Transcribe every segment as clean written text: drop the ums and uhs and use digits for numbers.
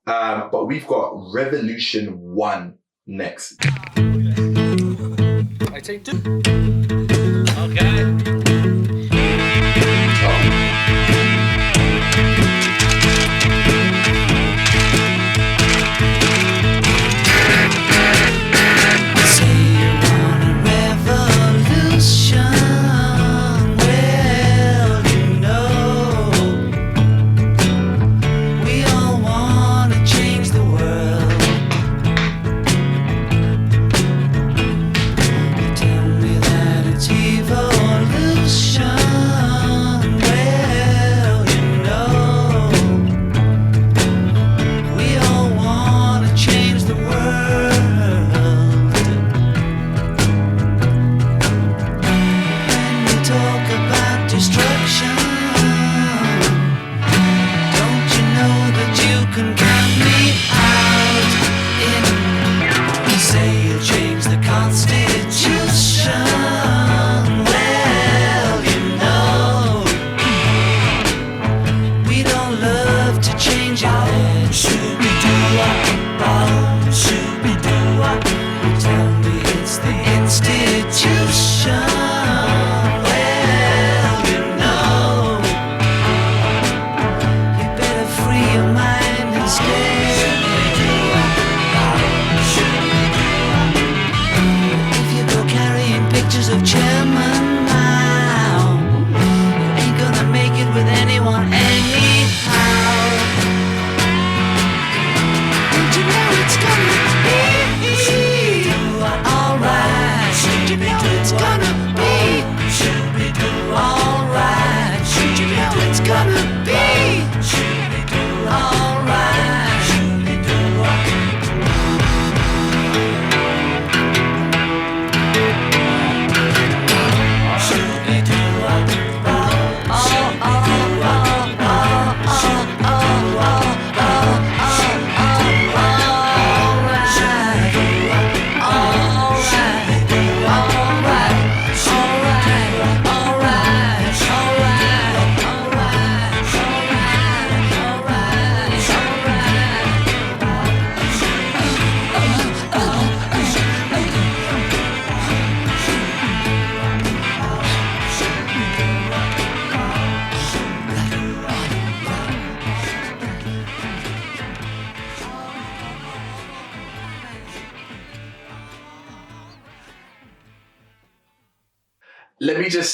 But we've got Revolution 1 next. I take 2. Okay.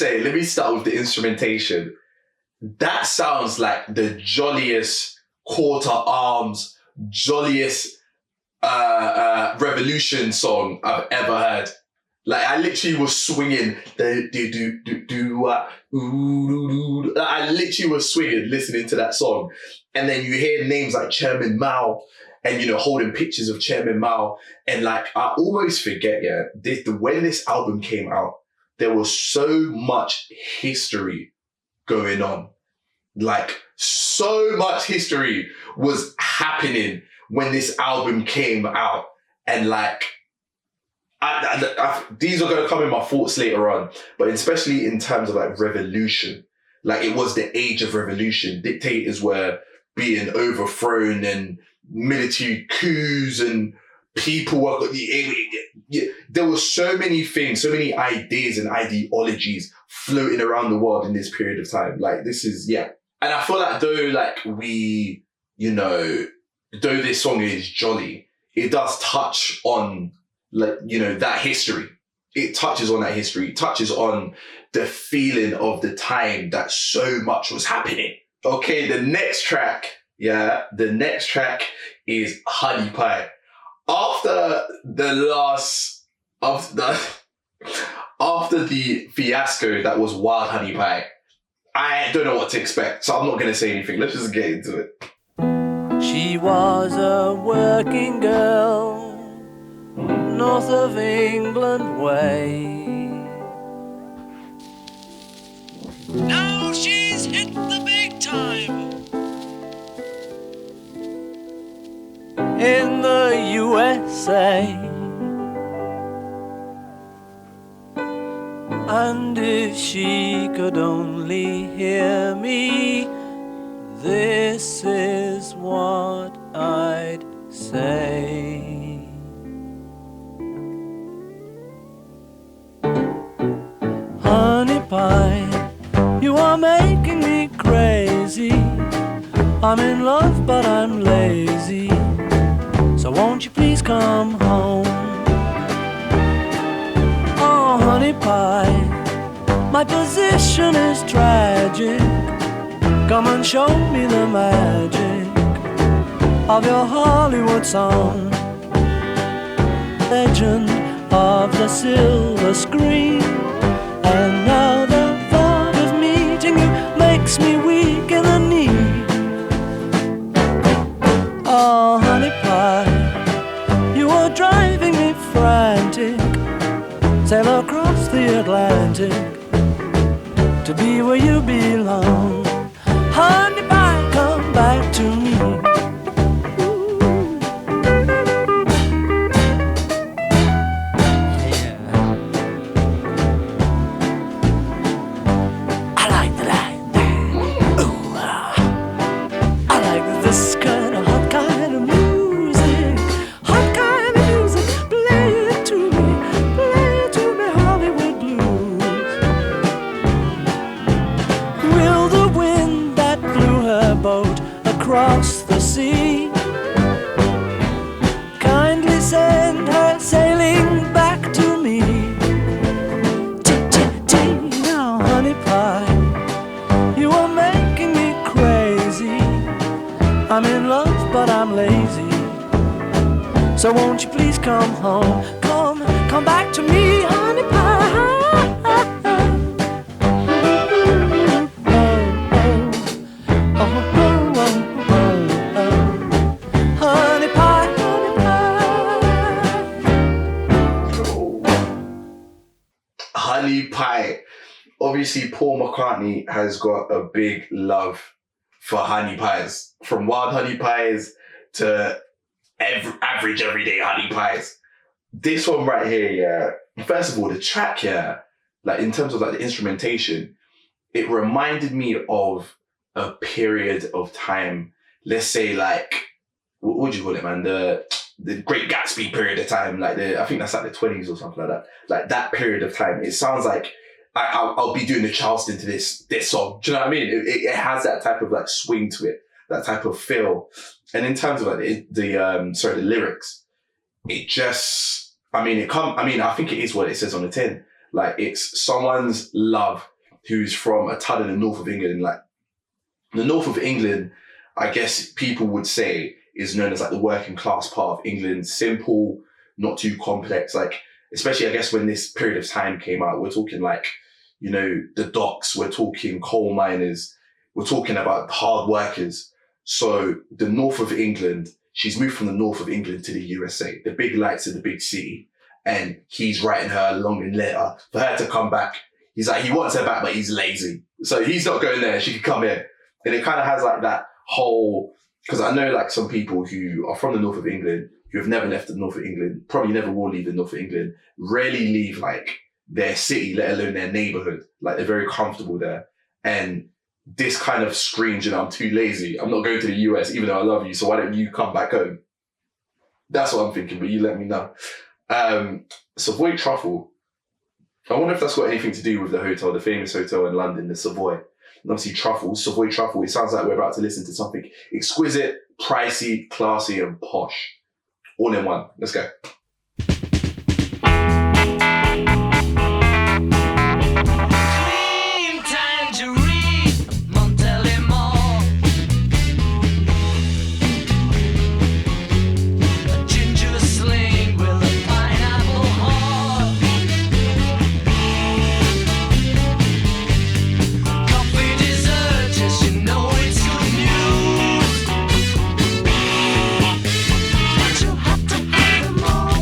Let me start with the instrumentation. That sounds like the jolliest quarter arms, jolliest revolution song I've ever heard. Like, I literally was swinging I literally was swinging listening to that song. And then you hear names like Chairman Mao and, holding pictures of Chairman Mao. And like, I almost forget, when this album came out, there was so much history going on. Like, so much history was happening when this album came out. And like, these are going to come in my thoughts later on, but especially in terms of like revolution, like it was the age of revolution. Dictators were being overthrown and military coups and people were, there were so many things, so many ideas and ideologies floating around the world in this period of time. Like this is, And I feel like though this song is jolly, it does touch on that history. It touches on that history. It touches on the feeling of the time that so much was happening. Okay, the next track is Honey Pie. After the fiasco that was Wild Honey Pie, I don't know what to expect, so I'm not going to say anything. Let's just get into it. She was a working girl, north of England way. Now she's hit the big time. In the USA, and if she could only hear me, this is what I say. Honey pie, you are making me crazy. I'm in love but I'm lazy, so won't you please come home? Oh honey pie, my position is tragic. Come and show me the magic of your Hollywood song. Legend of the silver screen. And now the thought of meeting you makes me weak in the knee. Oh honey pie, you are driving me frantic. Sail across the Atlantic to be where you belong. Honey pie, come back to me. Across the sea, kindly send her sailing back to me. Now honey pie, you are making me crazy. I'm in love but I'm lazy, so won't you please come home? Come back to me, honey pie. Honey pie. Obviously, Paul McCartney has got a big love for honey pies. From wild honey pies to average everyday honey pies. This one right here, yeah. First of all, the track, yeah, like in terms of like the instrumentation, it reminded me of a period of time. Let's say like, what would you call it, man? The Great Gatsby period of time, like I think that's like the 20s or something like that. Like that period of time, it sounds like I'll be doing the Charleston to this song. Do you know what I mean? It has that type of like swing to it, that type of feel. And in terms of like the lyrics, it just, I think it is what it says on the tin. Like it's someone's love who's from a ton in the north of England. Like the north of England, I guess people would say, is known as like the working class part of England. Simple, not too complex. Like, especially I guess when this period of time came out, we're talking like, you know, the docks, we're talking coal miners, we're talking about hard workers. So the north of England, she's moved from the north of England to the USA, the big lights of the big city. And he's writing her a long letter for her to come back. He's like, he wants her back, but he's lazy. So he's not going there. She can come here. And it kind of has like that whole, because I know like some people who are from the north of England, who have never left the north of England, probably never will leave the north of England, rarely leave like their city, let alone their neighborhood. Like they're very comfortable there. And this kind of screams, you know, I'm too lazy. I'm not going to the US, even though I love you. So why don't you come back home? That's what I'm thinking, but you let me know. Savoy Truffle. I wonder if that's got anything to do with the hotel, the famous hotel in London, the Savoy. And obviously truffle, Savoy Truffle. It sounds like we're about to listen to something exquisite, pricey, classy, and posh. All in one. Let's go. Cream tangerine, Montelimon. A ginger sling with a pineapple heart. Coffee dessert, just you know it's good news. But you have to have them all.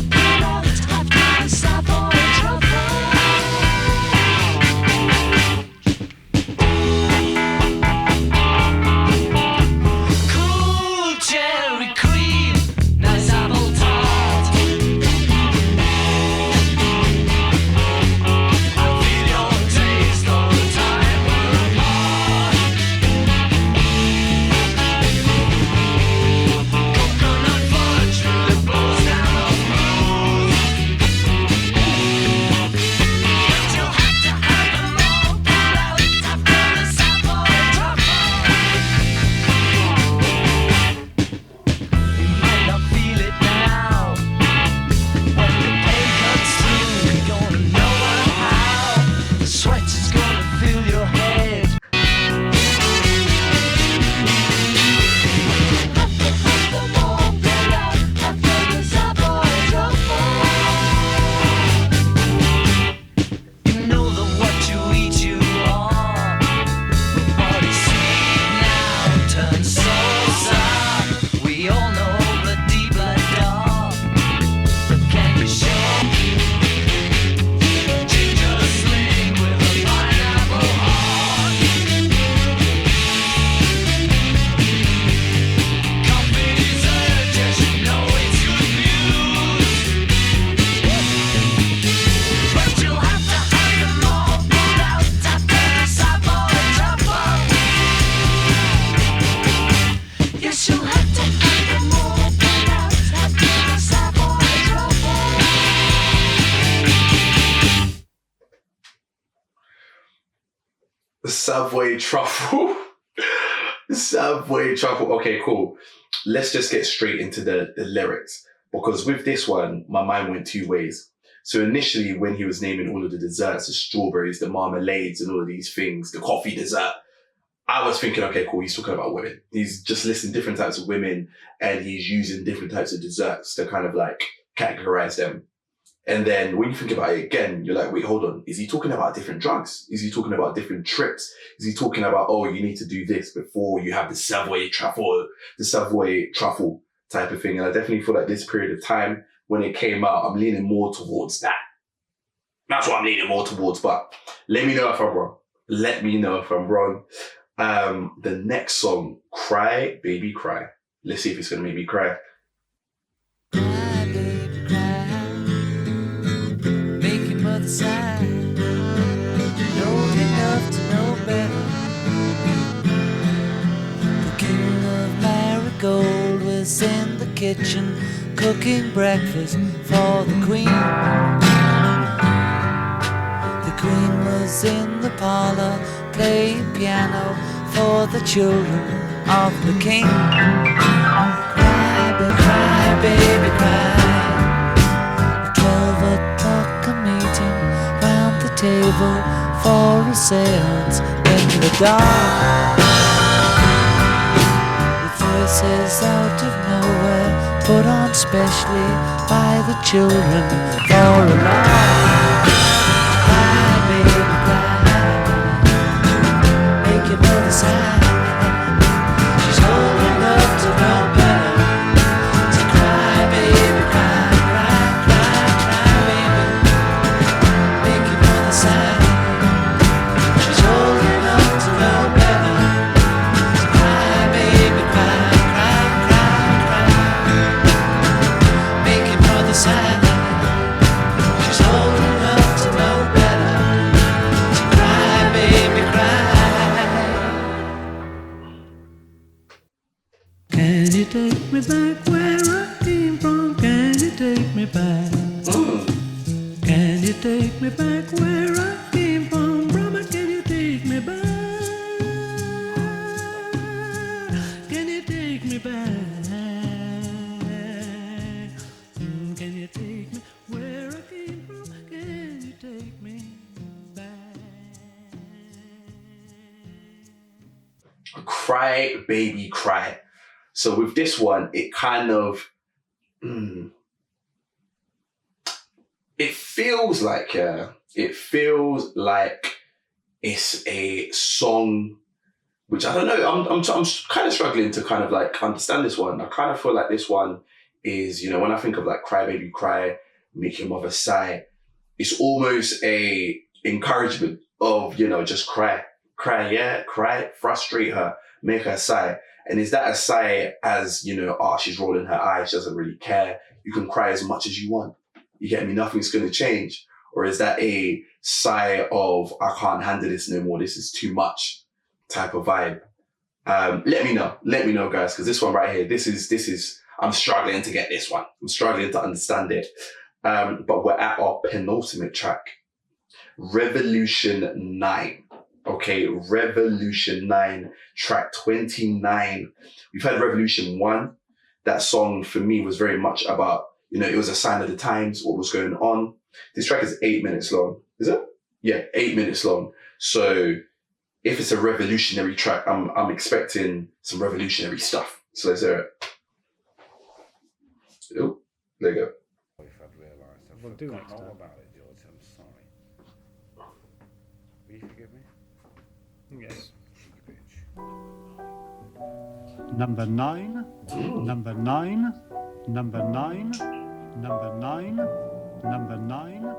Savoy truffle. Savoy truffle. Okay, cool. Let's just get straight into the lyrics. Because with this one, my mind went two ways. So initially, when he was naming all of the desserts, the strawberries, the marmalades, and all of these things, the coffee dessert, I was thinking, okay, cool, he's talking about women. He's just listing different types of women, and he's using different types of desserts to kind of like categorize them. And then when you think about it again, you're like, wait, hold on. Is he talking about different drugs? Is he talking about different trips? Is he talking about, oh, you need to do this before you have the Savoy truffle type of thing? And I definitely feel like this period of time, when it came out, I'm leaning more towards that. That's what I'm leaning more towards, but let me know if I'm wrong. Let me know if I'm wrong. The next song, Cry, Baby, Cry. Let's see if it's going to make me cry. Cry, baby, cry. Make your mother sigh. Know enough to know better. The king of Marigold was in the kitchen cooking breakfast for the queen. The queen was in the parlor playing piano for the children of the king. Cry, baby, cry. At 12 o'clock a meeting round the table for a seance in the dark. With voices out of nowhere put on specially by the children for a lark. Cry, baby, cry. Make your mother sigh. She's old enough to know better. So cry, baby, cry, cry, cry, cry, baby. Make your mother sigh. She's old enough to know better. So cry, baby, cry, cry, cry, cry. Make your mother sigh. She's old enough to know better. So cry, baby, cry. Can you take me back where I came from? Can you take me back? Can you take me back where I came from? Brahma, can you take me back? Can you take me back? Can you take me where I came from? Can you take me back? Cry, Baby, Cry. So with this one, it kind of, it feels like it's a song, which I don't know, I'm kind of struggling to kind of like understand this one. I kind of feel like this one is, you know, when I think of like Cry, Baby, Cry, Make Your Mother Sigh, it's almost a encouragement of, you know, just cry, yeah, cry, frustrate her, make her sigh. And is that a sigh as, you know, she's rolling her eyes, she doesn't really care. You can cry as much as you want. You get me? Nothing's going to change. Or is that a sigh of, I can't handle this no more, this is too much type of vibe? Let me know, guys, because this one right here, this is, I'm struggling to get this one. I'm struggling to understand it. But we're at our penultimate track, Revolution 9. Okay, Revolution 9, track 29. We've had Revolution 1. That song for me was very much about, you know, it was a sign of the times, what was going on. This track is 8 minutes long. Is it? Yeah, 8 minutes long. So if it's a revolutionary track, I'm expecting some revolutionary stuff. So let's hear it. Oh, there you go. If I'd realised I've forgotten all about it, George, I'm sorry. Will you forgive me? Yes. Cheeky bitch. Number 9, number 9, number 9, number 9, number 9,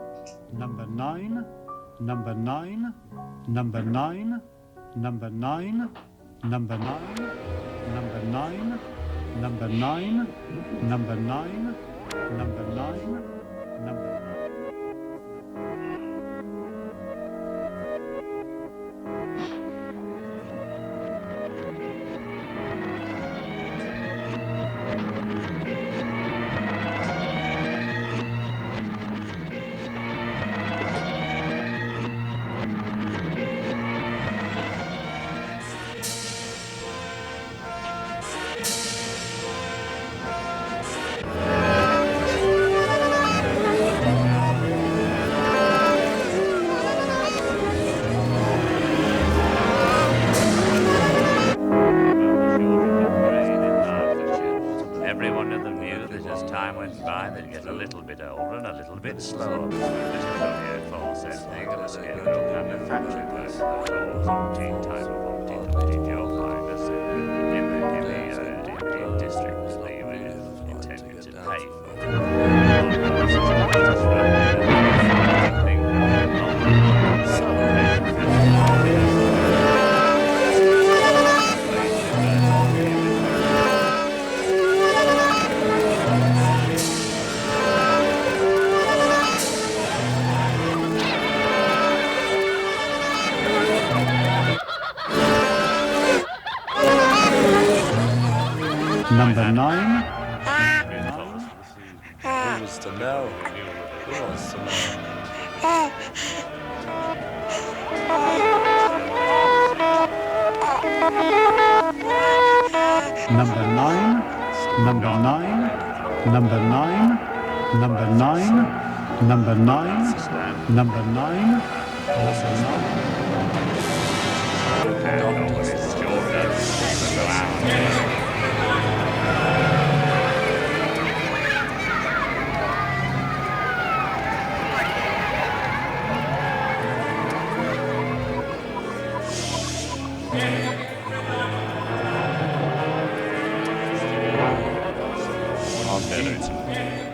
number 9, number 9, number 9, number 9, number 9, number 9, number 9, number 9, number 9, number 9. knew that as time went by, they'd get a little bit older and a little bit slower. Little false ending of a scarecrow kind of factory work. So, umpteen time of umpteen job miners in the districts they were intended to pay for. Number 9. Who was to know? Who wants to know? Number 9. Number 9. Number 9. Number 9. Number 9. Number 9.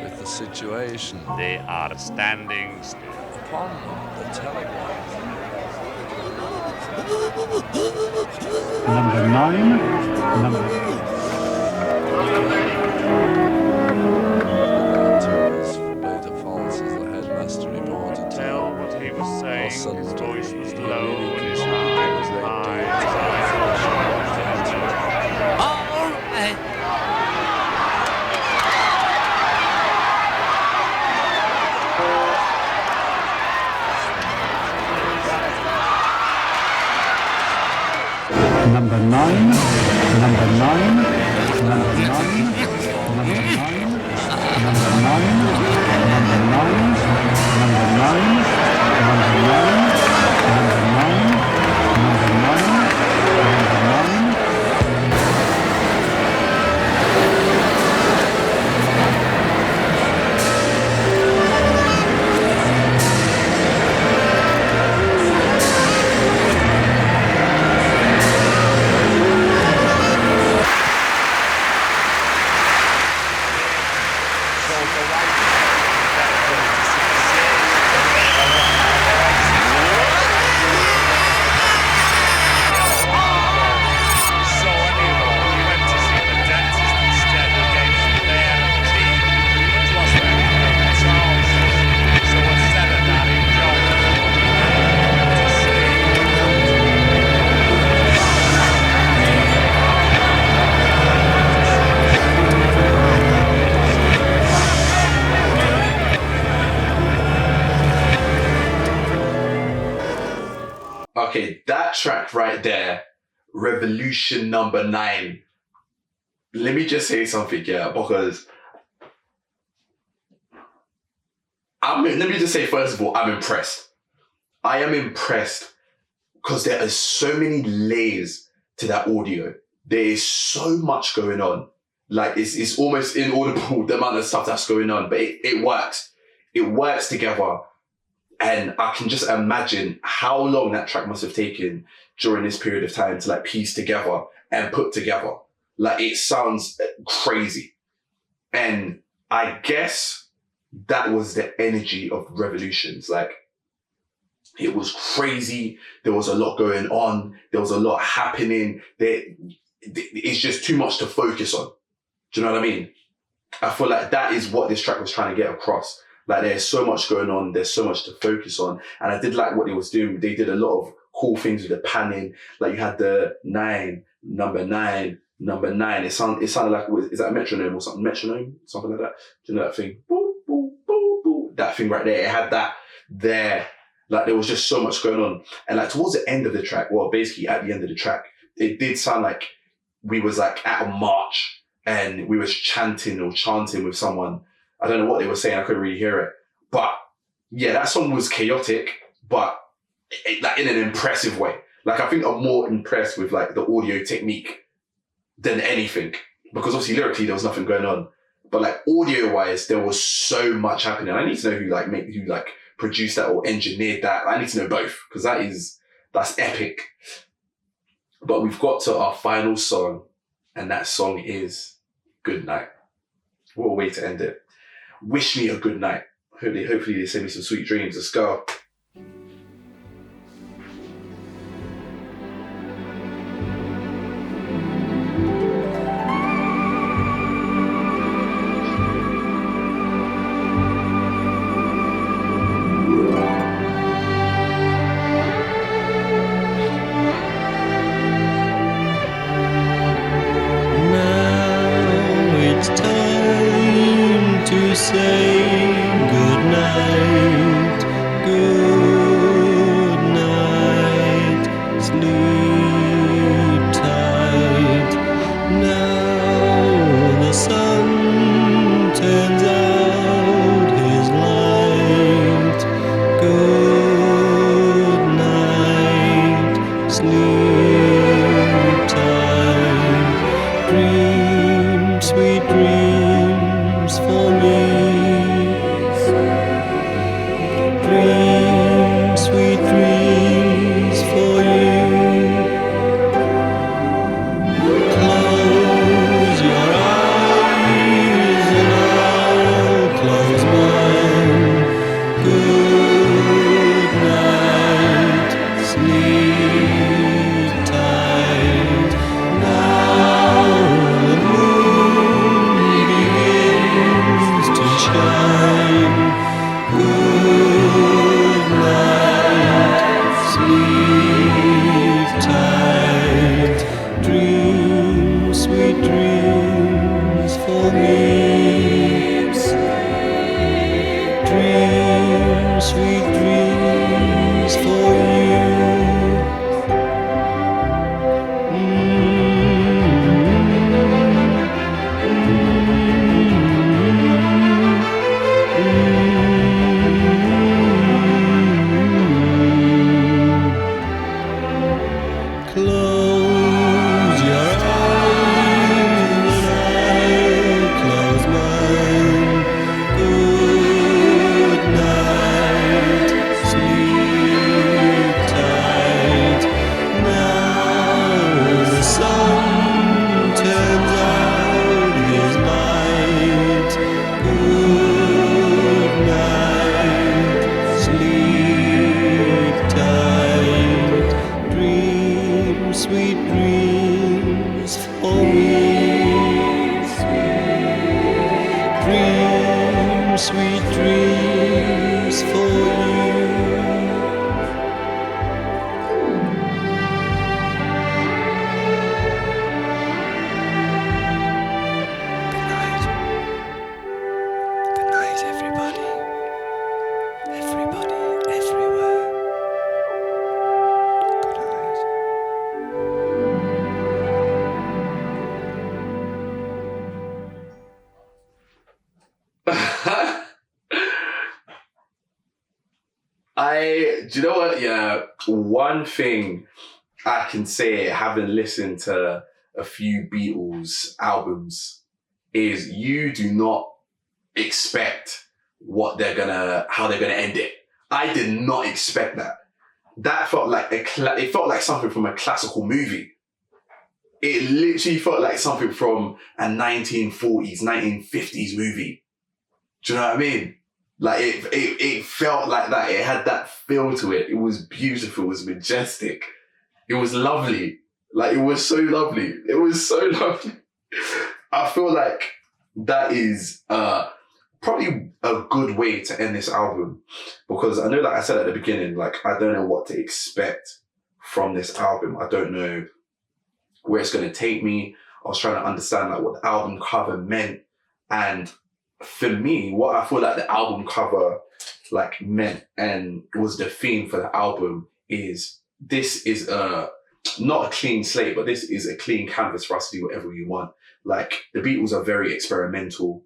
With the situation They are standing still. upon the telegraph. Number 9. Number Tours from Beta Falls as the headmaster reported to Tell what he was saying. His voice was low and his All eye was high. All right. Number 9. Number 9. Number 9. Number 9. Number 9. Number 9. Number 9. Number 9. Number 9. Number 9. Number 9. Okay, that track right there, Revolution number 9. Let me just say something, yeah, because let me just say, first of all, I'm impressed. I am impressed because there are so many layers to that audio. There is so much going on. Like, it's almost inaudible, the amount of stuff that's going on, but it works. It works together. And I can just imagine how long that track must have taken during this period of time to like piece together and put together. Like, it sounds crazy. And I guess that was the energy of Revolutions. Like, it was crazy. There was a lot going on. There was a lot happening. It's just too much to focus on. Do you know what I mean? I feel like that is what this track was trying to get across. Like, there's so much going on. There's so much to focus on. And I did like what they was doing. They did a lot of cool things with the panning. Like, you had the 9, number 9, number 9. It sounded like, is that a metronome or something? Metronome? Something like that. Do you know that thing? Boop, boop, boop, boop. That thing right there. It had that there. Like, there was just so much going on. And like, towards the end of the track, well, basically at the end of the track, it did sound like we was like at a march and we was chanting with someone. I don't know what they were saying. I couldn't really hear it. But yeah, that song was chaotic, but like in an impressive way. Like, I think I'm more impressed with like the audio technique than anything, because obviously lyrically there was nothing going on. But like audio wise, there was so much happening. I need to know who produced that or engineered that. I need to know both because that's epic. But we've got to our final song, and that song is Good Night. What a way to end it. Wish me a good night. Hopefully they send me some sweet dreams. Let's go. Do you know what? Yeah, one thing I can say, having listened to a few Beatles albums, is you do not expect how they're gonna end it. I did not expect that. That felt like it felt like something from a classical movie. It literally felt like something from a 1940s, 1950s movie. Do you know what I mean? Like it felt like that. It had that feel to it. It was beautiful. It was majestic. It was lovely. Like it was so lovely. It was so lovely. I feel like that is probably a good way to end this album, because I know, like I said at the beginning, like I don't know what to expect from this album. I don't know where it's going to take me. I was trying to understand like what the album cover meant, and for me, what I feel like the album cover like meant and was the theme for the album is this is not a clean slate, but this is a clean canvas for us to do whatever we want. Like the Beatles are very experimental.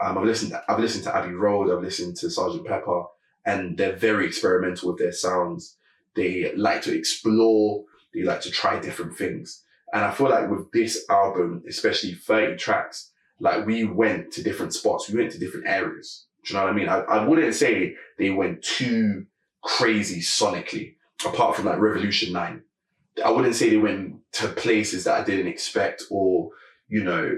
I've listened to Abbey Road, I've listened to Sgt. Pepper, and they're very experimental with their sounds. They like to explore, they like to try different things. And I feel like with this album, especially 30 tracks, Like, we went to different spots. We went to different areas. Do you know what I mean? I wouldn't say they went too crazy sonically, apart from like Revolution 9. I wouldn't say they went to places that I didn't expect, or, you know,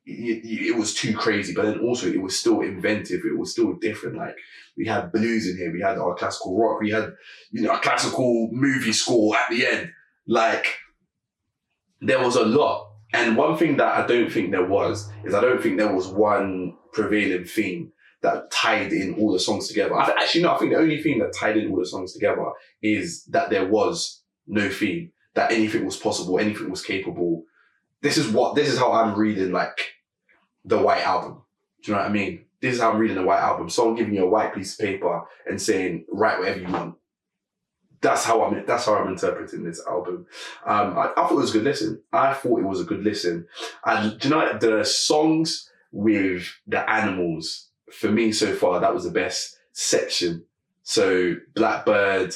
it was too crazy, but then also it was still inventive. It was still different. Like, we had blues in here. We had our classical rock. We had, you know, a classical movie score at the end. Like, there was a lot. And one thing that I don't think there was is I don't think there was one prevailing theme that tied in all the songs together. I think the only theme that tied in all the songs together is that there was no theme, that anything was possible, anything was capable. This is how I'm reading, like, the White Album. Do you know what I mean? This is how I'm reading the White Album. Someone giving you a white piece of paper and saying, write whatever you want. That's how I'm interpreting this album. I thought it was a good listen. And do you know what? The songs with the animals, for me so far, that was the best section. So Blackbird,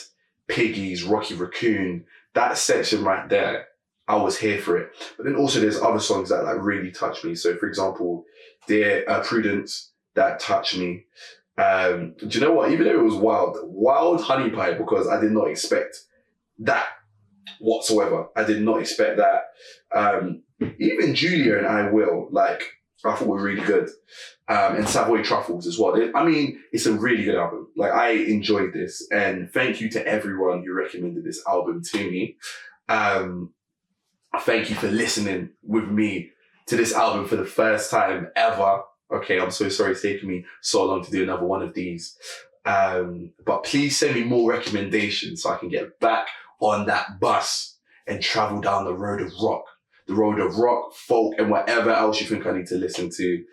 Piggies, Rocky Raccoon, that section right there, I was here for it. But then also there's other songs that like really touched me. So for example, Dear Prudence, that touched me. Do you know what? Even though it was wild Honey Pie, because I did not expect that whatsoever. I did not expect that. Even Julia and I Will, like, I thought were really good. And Savoy Truffles as well. I mean, it's a really good album. Like, I enjoyed this, and thank you to everyone who recommended this album to me. Thank you for listening with me to this album for the first time ever. Okay, I'm so sorry it's taken me so long to do another one of these. But please send me more recommendations so I can get back on that bus and travel down the road of rock, folk, and whatever else you think I need to listen to.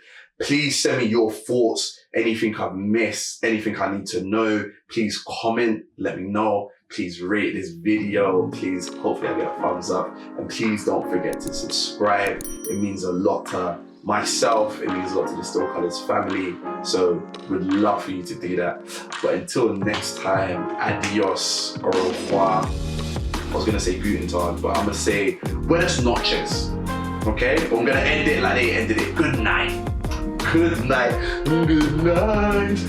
Please send me your thoughts, anything I've missed, anything I need to know. Please comment, let me know. Please rate this video. Please, hopefully I get a thumbs up. And please don't forget to subscribe. It means a lot to myself. It means a lot to the Still Colours family. So we'd love for you to do that. But until next time, adios, au revoir. I was gonna say guten tag, but I'm gonna say buenas noches. Okay? I'm gonna end it like they ended it. Good night. Good night. Good night.